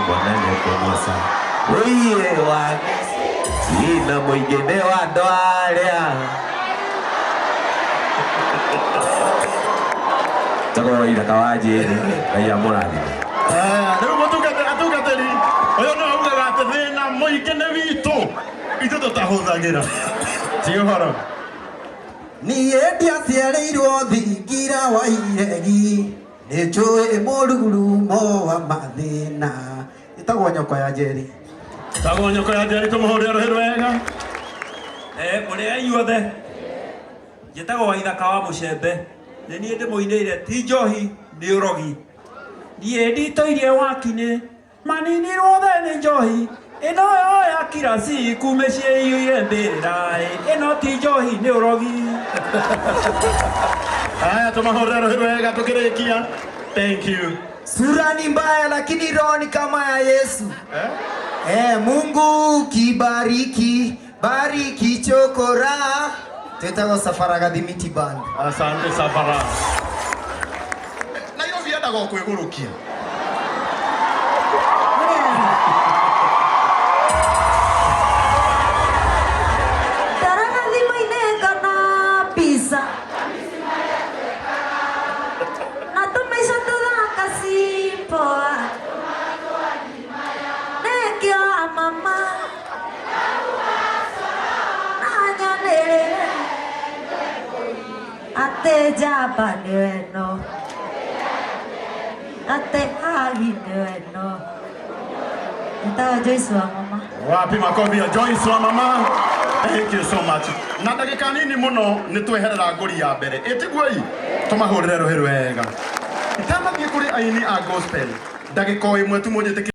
bwana nekumosa uiye wa ina muingine wa ndwaria tako Waithaka wa Jane Ngai amurathime. Riu mutungatiri uyu no augaga ati thina muingine witu ithu tutahuthagira ti uhoro niĩ ndiaciarĩirwo thingira wa iregi nĩ njũĩ mũrurumo wa mathĩna ĩtagwo nyoko ya Njeri tũmũhũrĩre rũhĩ rwega mũrĩa inyuothe njĩtagwo Waithaka wa Mũcembe nĩ niĩ ndĩmũinĩire ti njohi nĩ ũrogi niĩ nditũirie wakinĩ maninirwo the nĩ njohi ĩno yo ya kira siku mĩciĩ iyũire mbĩrĩra ĩno ti njohi nĩ ũrogi. Haya tumahũrĩre rũhĩ rwega tũkĩrĩkia. Thank you. Sura ni mbaya lakini roho ni kama ya Yesu. Mungu kibariki bariki chokora tetagwo Safara Gathimiti Band. Asante Safara. Na hiyo vienda kwa kwĩgũrũkia. Ate jaba no, ate hali no. Ita Joyce wa mama. Wapi makofi ya Joyce wa mama. Thank you so much. Na ndagĩka nini mũno nĩ tweherera ngũri ya mbere. Ĩtiguoi tũmahũrĩre rũhĩ rwega. Itanathiĩ kũrĩ aini a gospel. Ndagĩka ĩmwe tu mũnjĩtĩkĩrie